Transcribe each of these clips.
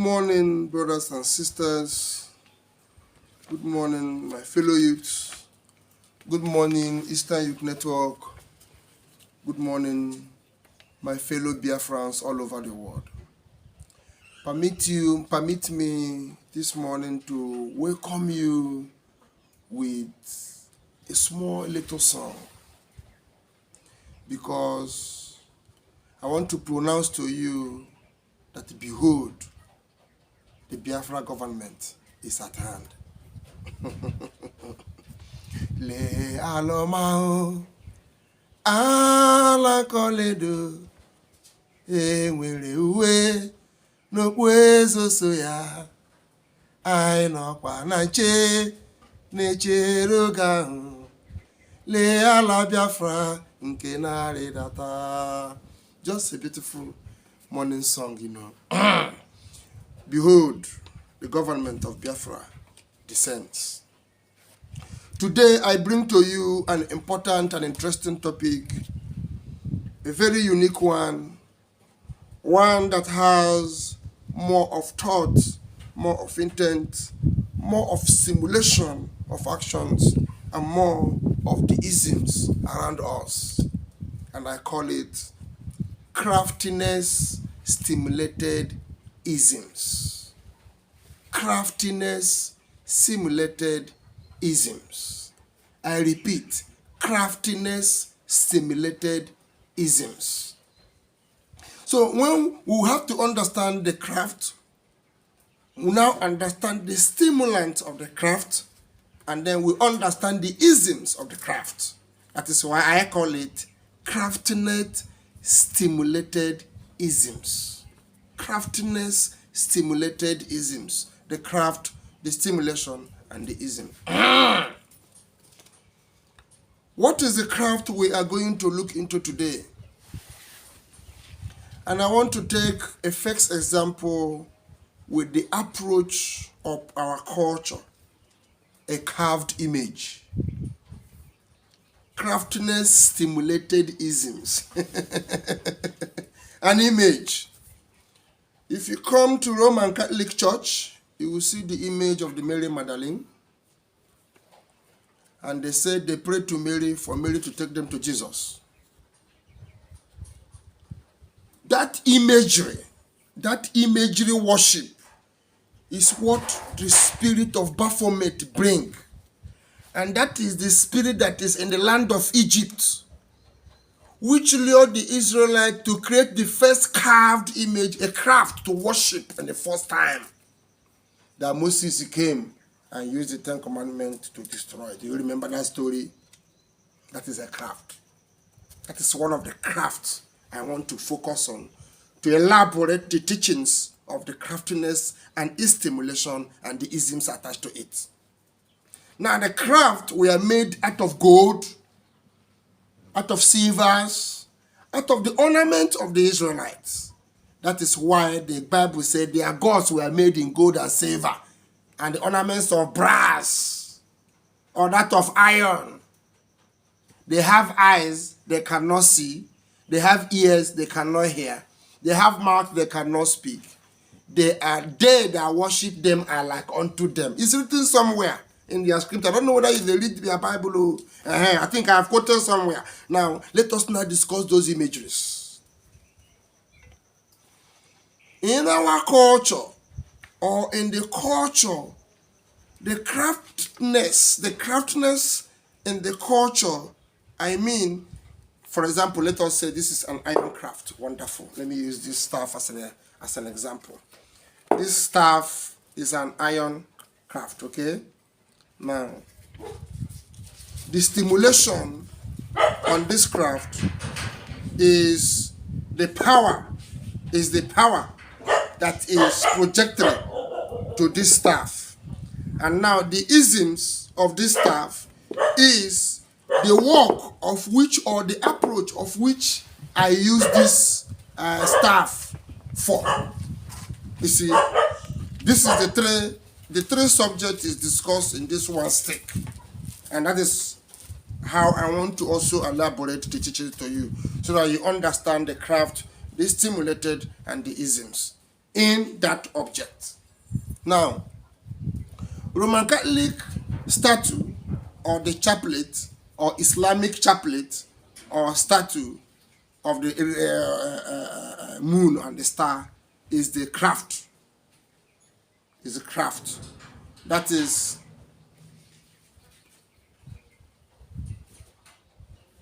morning, brothers and sisters. Good morning, my fellow youths. Good morning, Eastern Youth Network. Good morning, my fellow Biafrans all over the world. Permit me this morning to welcome you with a small little song, because I want to pronounce to you that behold, the Biafra government is at hand. Le alomao ala koledo enwere uwe n'okwezo so ya anyị nọkwa na nche na-echere oge ahụ le ala Biafra nke na-arịdata. Just a beautiful morning song, you know. Behold, the government of Biafra descends. Today, I bring to you an important and interesting topic, a very unique one that has more of thought, more of intent, more of simulation of actions, and more of the isms around us. And I call it craftiness stimulated isms. Craftiness simulated isms. I repeat, craftiness stimulated isms. So when we have to understand the craft, we now understand the stimulant of the craft, and then we understand the isms of the craft. That is why I call it craftiness stimulated isms. Craftiness stimulated isms. The craft, the stimulation, and the ism. What is the craft we are going to look into today? And I want to take a first example with the approach of our culture, a carved image. Craftiness stimulated isms. An image. If you come to Roman Catholic Church, you will see the image of the Mary Magdalene. And they said they prayed to Mary for Mary to take them to Jesus. That imagery worship is what the spirit of Baphomet bring. And that is the spirit that is in the land of Egypt, which lured the Israelites to create the first carved image, a craft to worship in the first time. That Moses came and used the Ten Commandments to destroy. Do you remember that story? That is a craft. That is one of the crafts I want to focus on, to elaborate the teachings of the craftiness and its stimulation and the isms attached to it. Now the craft were made out of gold, out of silvers, out of the ornament of the Israelites. That is why the Bible said their gods were made in gold and silver, and the ornaments of brass or that of iron. They have eyes they cannot see. They have ears they cannot hear. They have mouth they cannot speak. They that worship them are like unto them. It's written somewhere in their script. I don't know whether if they read their Bible. I think I have quoted somewhere. Now, let us now discuss those imageries. In our culture, or in the culture, the craftiness in the culture, I mean, for example, let us say this is an iron craft. Wonderful. Let me use this staff as an example. This staff is an iron craft, okay? Now, the stimulation on this craft is the power that is projected to this staff. And now the isms of this staff is the work of which, or the approach of which I use this staff for. You see, this is the three subjects is discussed in this one stick. And that is how I want to also elaborate the teaching to you, so that you understand the craft, the stimulated, and the isms in that object. Now, Roman Catholic statue or the chaplet or Islamic chaplet or statue of the moon and the star is the craft. Is a craft. That is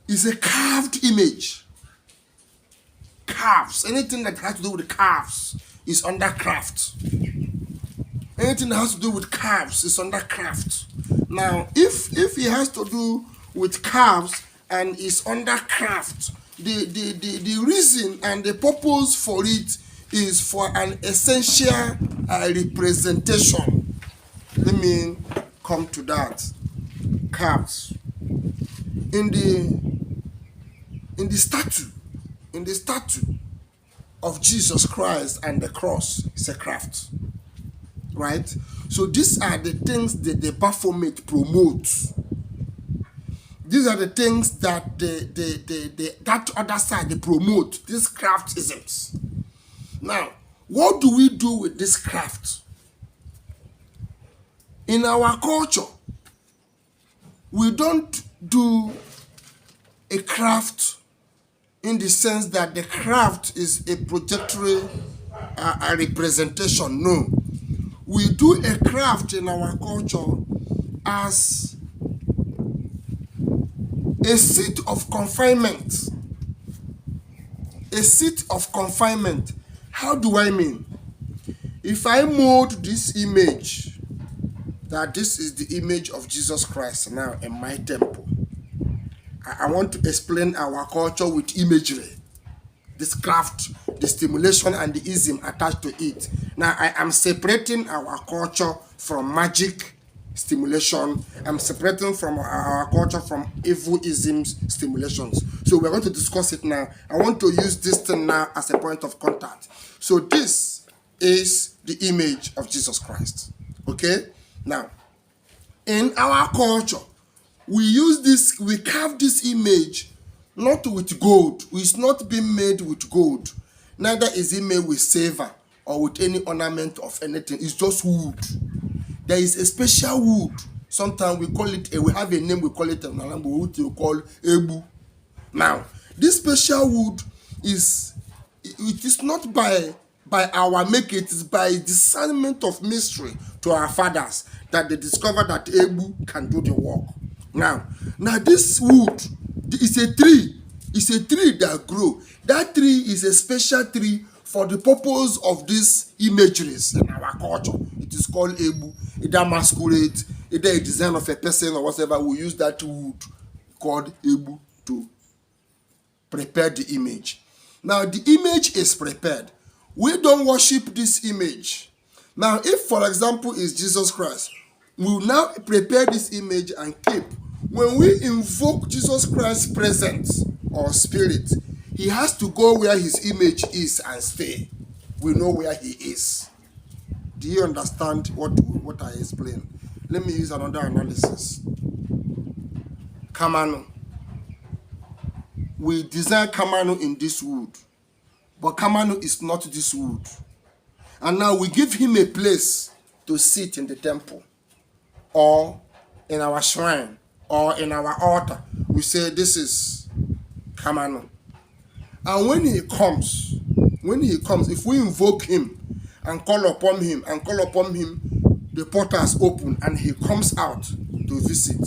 a carved image. Calves. Anything that has to do with calves is under craft. Anything that has to do with calves is under craft. Now, if it has to do with calves and is under craft, the reason and the purpose for it is for an essential representation. Let me come to that. Calves. In the statue of Jesus Christ and the cross is a craft. Right? So these are the things that the Baphomet promotes. These are the things that that other side they promote, these craft isms. Now, what do we do with this craft? In our culture, we don't do a craft in the sense that the craft is a projectory a representation. No. We do a craft in our culture as a seat of confinement. A seat of confinement. How do I mean? If I mold this image, that this is the image of Jesus Christ now in my temple, I want to explain our culture with imagery. This craft, the stimulation and the ism attached to it. Now I am separating our culture from magic stimulation. I'm separating from our culture from evil isms stimulations. So we're going to discuss it now. I want to use this thing now as a point of contact. So this is the image of Jesus Christ. Okay? Now, in our culture, we carve this image not with gold. It's not being made with gold. Neither is it made with silver or with any ornament of anything. It's just wood. There is a special wood. Sometimes we call it, we have a name, we call it a wood we call ebu. Now, this special wood is not by our making, it is by discernment of mystery to our fathers that they discovered that ebu can do the work. Now this wood is a tree. It's a tree that grows. That tree is a special tree for the purpose of these imageries in our culture. It is called ebu. Either masquerade, either a design of a person or whatever. We use that wood called ebu to prepare the image. Now the image is prepared. We don't worship this image. Now, if for example is Jesus Christ, we will now prepare this image and keep. When we invoke Jesus Christ's presence or spirit, he has to go where his image is and stay. We know where he is. Do you understand what I explained? Let me use another analysis. Kamanu. We design Kamanu in this wood. But Kamanu is not this wood. And now we give him a place to sit in the temple or in our shrine or in our altar. We say this is Kamanu. And when he comes, if we invoke him and call upon him, the portals open and he comes out to visit.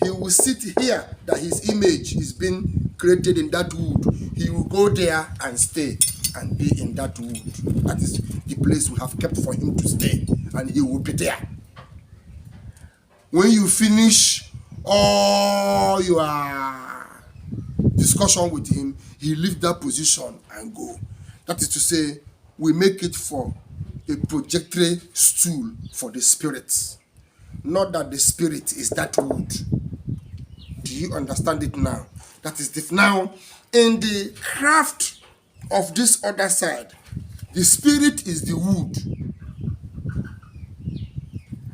He will sit here that his image is being created in that wood. He will go there and stay and be in that wood. That is the place we have kept for him to stay, and he will be there. When you finish all your discussion with him, he leaves that position and go. That is to say, we make it for a projectory stool for the spirits. Not that the spirit is that wood. Do you understand it now? That is different. Now, in the craft of this other side, the spirit is the wood.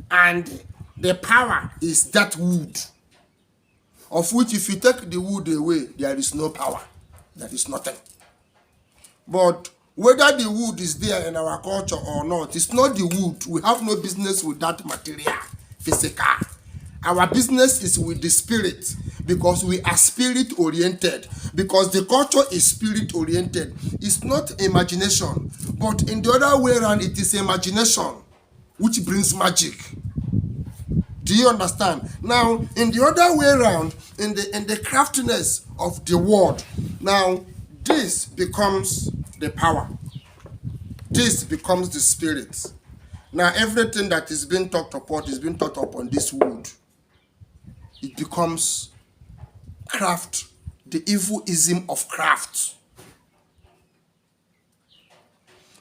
And the power is that wood. Of which if you take the wood away, there is no power. There is nothing. But Whether the wood is there in our culture or not, it's not the wood. We have no business with that material, physical. Our business is with the spirit, because we are spirit oriented, because the culture is spirit oriented. It's not imagination, but in the other way around, it is imagination which brings magic. Do you understand? Now, in the other way around, in the craftiness of the word, now this becomes the power. This becomes the spirit. Now, everything that is being talked about is being talked upon this wood. It becomes craft, the evil ism of craft.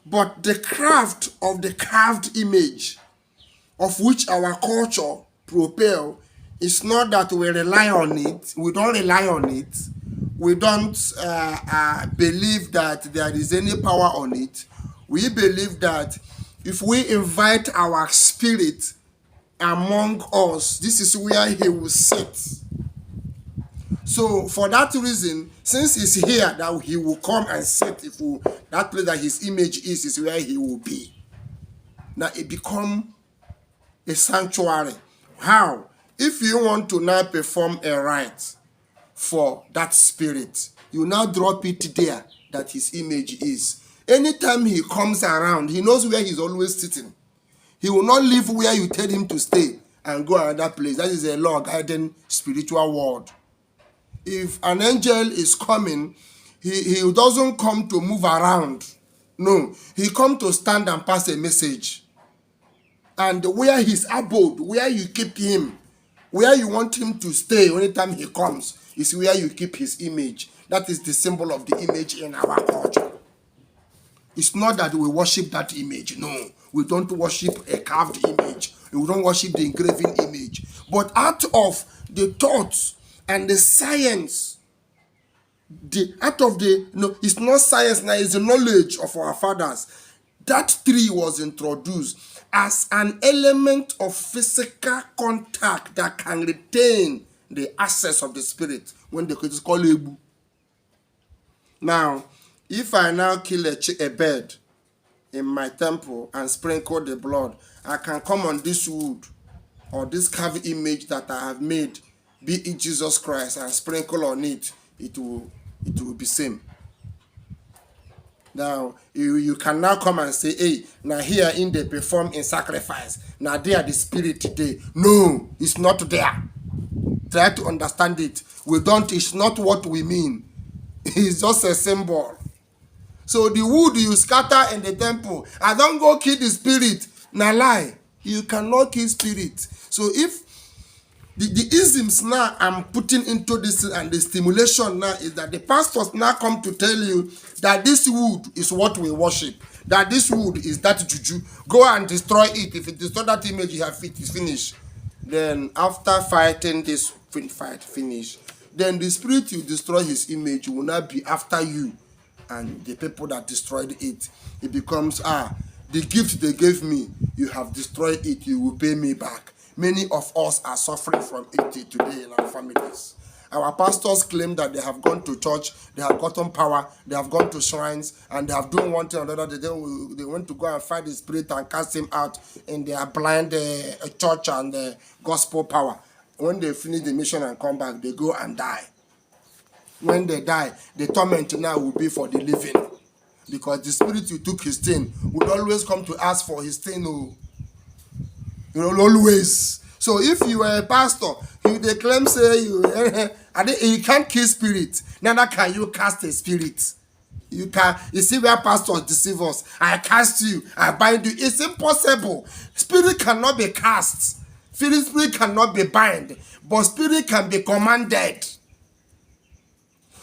But the craft of the carved image, of which our culture propel, is not that we rely on it. We don't rely on it. We don't believe that there is any power on it. We believe that if we invite our spirit among us, this is where he will sit. So for that reason, since he's here, that he will come and sit. That place that his image is where he will be. Now it become a sanctuary. How? If you want to now perform a rite for that spirit, you now drop it there that his image is. Anytime he comes around, he knows where he's always sitting. He will not live where you tell him to stay and go another place. That is a law-guiding spiritual world. If an angel is coming, he doesn't come to move around. No, he comes to stand and pass a message. And where his abode, where you keep him, where you want him to stay anytime he comes, is where you keep his image. That is the symbol of the image in our culture. It's not that we worship that image. No, we don't worship a carved image. We don't worship the engraven image. But out of the thoughts and the science, it's not science now, it's the knowledge of our fathers. That tree was introduced as an element of physical contact that can retain the access of the spirit when the is called Ebu. Now, if I now kill a bird in my temple and sprinkle the blood, I can come on this wood or this carved image that I have made, be it Jesus Christ, and sprinkle on it, it will be same. Now, you can now come and say, hey, now here in they perform in sacrifice. Now they are the spirit today. No, it's not there. Try to understand it. It's not what we mean. It's just a symbol. So the wood you scatter in the temple, I don't go kill the spirit. Now lie. You cannot kill spirit. So if the isms now I'm putting into this, and the stimulation now is that the pastors now come to tell you that this wood is what we worship, that this wood is that juju. Go and destroy it. If you destroy that image, you have it is finished. Then after fighting this fight finish, then the spirit you destroy his image will not be after you and the people that destroyed it. It becomes the gift they gave me, you have destroyed it, you will pay me back. Many of us are suffering from it today in our families. Our pastors claim that they have gone to church, they have gotten power, they have gone to shrines, and they have done one thing or another. They want to go and fight the spirit and cast him out in their blind church and gospel power. When they finish the mission and come back, they go and die. When they die, the torment now will be for the living. Because the spirit you took his thing would always come to ask for his thing. Always. So if you are a pastor, they claim say you can't kill spirit, neither can you cast a spirit. You see where pastors deceive us. I cast you, I bind you. It's impossible. Spirit cannot be cast. Spirit cannot be bind, but spirit can be commanded.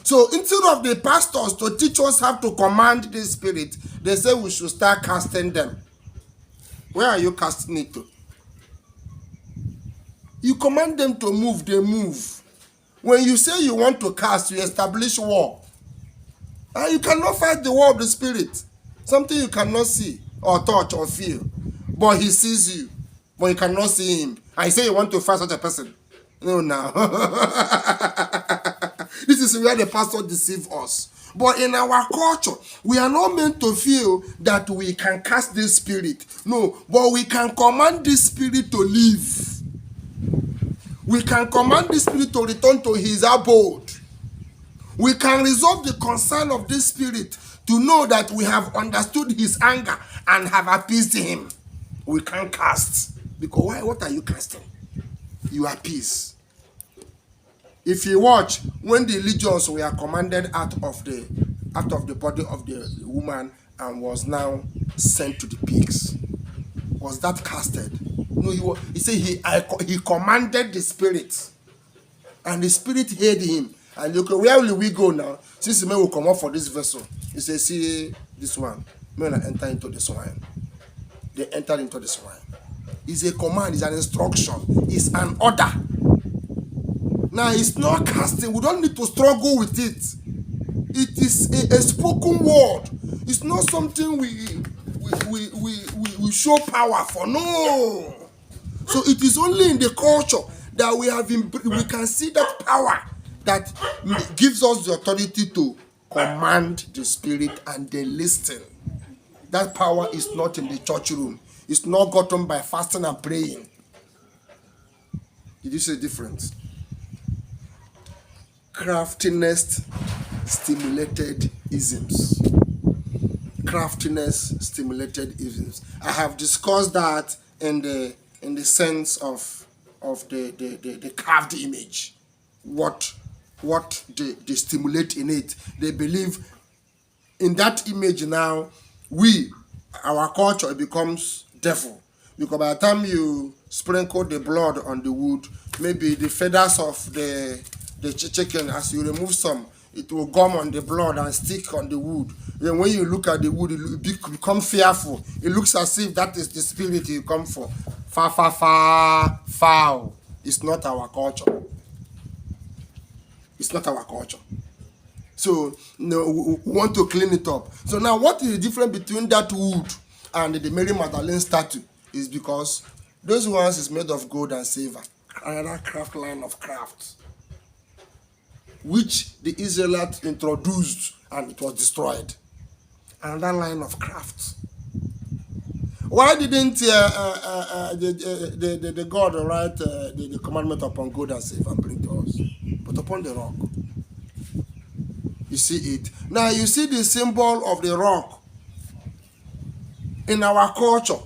So instead of the pastors to teach us how to command the spirit, they say we should start casting them. Where are you casting it to? You command them to move, they move. When you say you want to cast, you establish war. And you cannot fight the war of the spirit. Something you cannot see or touch or feel. But he sees you. But you cannot see him. I say you want to fight such a person. No, now. This is where the pastor deceives us. But in our culture, we are not meant to feel that we can cast this spirit. No, but we can command this spirit to leave. We can command this spirit to return to his abode. We can resolve the concern of this spirit to know that we have understood his anger and have appeased him. We can't cast. Because why? What are you casting? You appease. If you watch, when the legions were commanded out of the body of the woman and was now sent to the pigs, was that casted? No, he said he commanded the spirit, and the spirit heard him. And look, where will we go now? Since the men will come up for this vessel, he says, see this one, men enter into the swine. They entered into the swine. It's a command, it's an instruction, it's an order. Now it's not casting. We don't need to struggle with it. It is a spoken word. It's not something we show power for. No. So it is only in the culture that we can see that power that gives us the authority to command the spirit and then listen. That power is not in the church room. It's not gotten by fasting and praying. Did you see the difference? Craftiness stimulated isms. Craftiness stimulated isms. I have discussed that in the sense of the carved image. What they stimulate in it. They believe in that image now, our culture, it becomes devil. Because by the time you sprinkle the blood on the wood, maybe the feathers of the chicken, as you remove some, it will gum on the blood and stick on the wood. Then when you look at the wood, it become fearful. It looks as if that is the spirit you come for. Foul. It's not our culture. It's not our culture. So we want to clean it up. So now what is the difference between that wood and the Mary Magdalene statue? Is because those ones is made of gold and silver. Another craft line of craft, which the Israelites introduced and it was destroyed. Another line of craft. Why didn't the God write the commandment upon gold and silver and bring to us, but upon the rock? You see it. Now you see the symbol of the rock in our culture.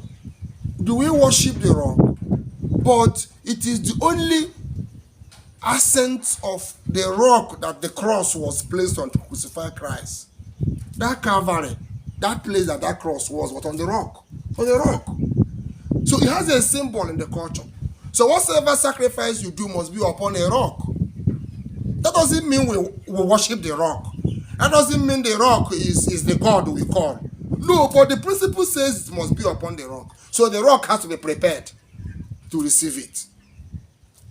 Do we worship the rock? But it is the only essence of the rock that the cross was placed on to crucify Christ. That Calvary, that place that cross was on the rock. On the rock. So it has a symbol in the culture. So whatsoever sacrifice you do must be upon a rock. That doesn't mean we worship the rock. That doesn't mean the rock is the God we call. No, but the principle says it must be upon the rock. So the rock has to be prepared to receive it.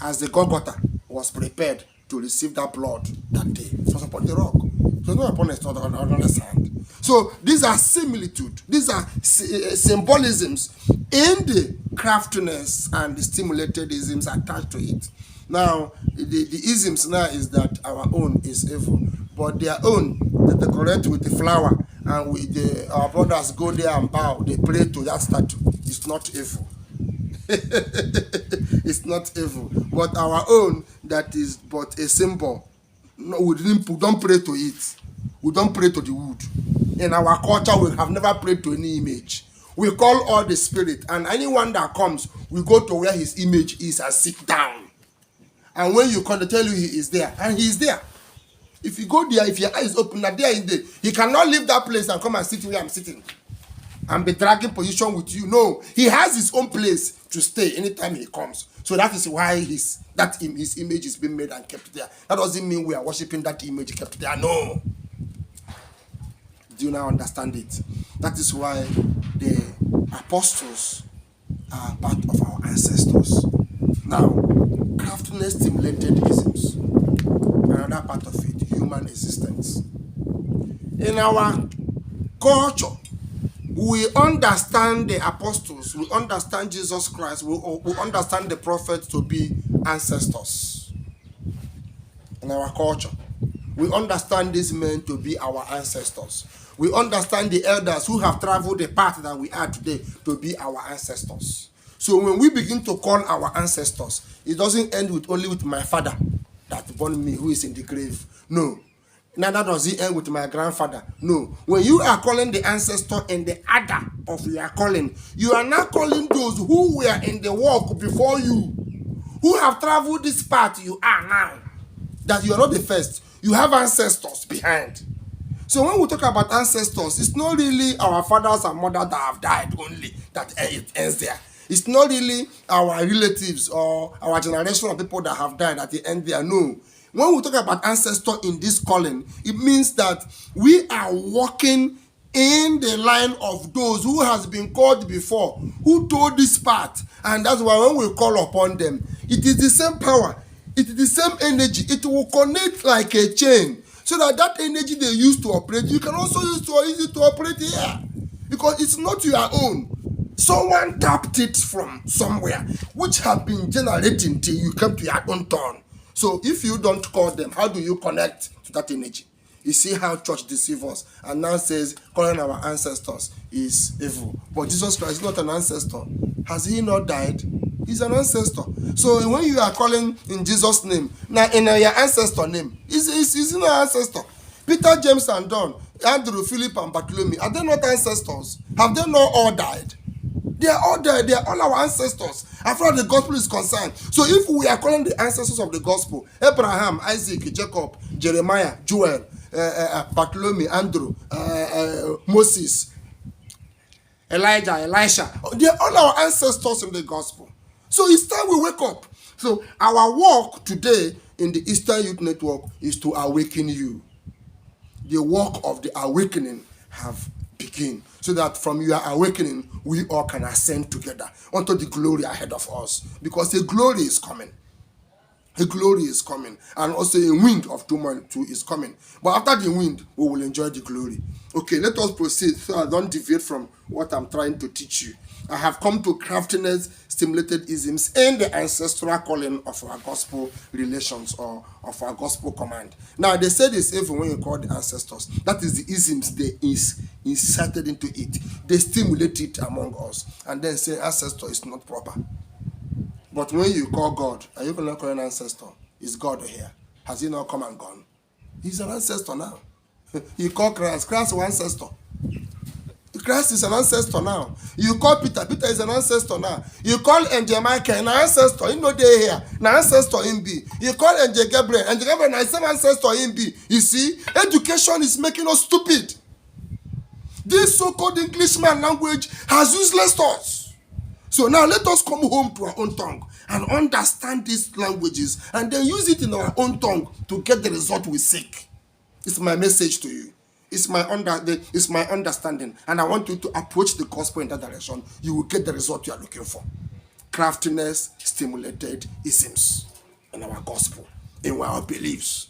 As the Golgotha was prepared to receive that blood that day. It was upon the rock. It was not upon another sand. So these are similitude. These are symbolisms in the craftiness and the stimulated isms attached to it. Now, the isms now is that our own is evil. But their own, they decorate with the flower. And our brothers go there and bow. They pray to that statue. It's not evil. It's not evil. But our own, that is but a symbol. No, we don't pray to it. We don't pray to the wood. In our culture, we have never prayed to any image. We call all the spirit, and anyone that comes, we go to where his image is and sit down. And when you come, they tell you he is there, and he is there. If you go there, if your eyes open, that there is there. He cannot leave that place and come and sit where I'm sitting and be dragging position with you. No, he has his own place to stay anytime he comes. So that is why his image is being made and kept there. That doesn't mean we are worshiping that image kept there. No. Do you now understand it? That is why the apostles are part of our ancestors. Now, craftiness stimulated isms. Another part of it, human existence. In our culture, we understand the apostles, we understand Jesus Christ, we understand the prophets to be ancestors. In our culture, We understand these men to be our ancestors. We understand the elders who have traveled the path that we are today to be our ancestors. So when we begin to call our ancestors, it doesn't end with only with my father that born me who is in the grave. No. Neither does it end with my grandfather. No. When you are calling the ancestor in the order of your calling, you are now calling those who were in the walk before you, who have traveled this path you are now. That you are not the first. You have ancestors behind. So when we talk about ancestors, it's not really our fathers and mothers that have died only, that it ends there. It's not really our relatives or our generation of people that have died at the end there. No. When we talk about ancestor in this calling, it means that we are walking in the line of those who has been called before, who told this path. And that's why when we call upon them, it is the same power, it is the same energy. It will connect like a chain, so that energy they use to operate, you can also use it to operate here. Because it's not your own. Someone tapped it from somewhere, which have been generating till you come to your own turn. So if you don't call them, how do you connect to that energy? You see how church deceives us and now says calling our ancestors is evil. But Jesus Christ is not an ancestor. Has he not died? He's an ancestor. So when you are calling in Jesus' name, now in your ancestor name, is not an ancestor. Peter, James, and John, Andrew, Philip, and Bartholomew, are they not ancestors? Have they not all died? They are all there. They are all our ancestors as far as the gospel is concerned. So if we are calling the ancestors of the gospel, Abraham, Isaac, Jacob, Jeremiah, Joel, Bartholomew, Andrew, Moses, Elijah, Elisha, they are all our ancestors in the gospel. So it's time we wake up. So our work today in the Eastern Youth Network is to awaken you. The work of the awakening have begun, so that from your awakening, we all can ascend together unto the glory ahead of us. Because a glory is coming. A glory is coming. And also a wind of tomorrow too is coming. But after the wind, we will enjoy the glory. Okay, let us proceed so I don't deviate from what I'm trying to teach you. I have come to craftiness, stimulated isms, and the ancestral calling of our gospel relations or of our gospel command. Now, they say this even when you call the ancestors. That is the isms they inserted into it. They stimulate it among us and then say ancestor is not proper. But when you call God, are you going to call an ancestor? Is God here? Has he not come and gone? He's an ancestor now. You call Christ. Christ is an ancestor. Christ is an ancestor now. You call Peter. Peter is an ancestor now. You call Angel Michael, an ancestor. You know they here. An ancestor in B. You call Angel Gabriel. Angel Gabriel is an ancestor in B. You see, education is making us stupid. This so-called Englishman language has useless thoughts. So now let us come home to our own tongue and understand these languages and then use it in our own tongue to get the result we seek. It's my message to you. It's my understanding, and I want you to approach the gospel in that direction. You will get the result you are looking for. Craftiness, stimulated isms in our gospel, in our beliefs.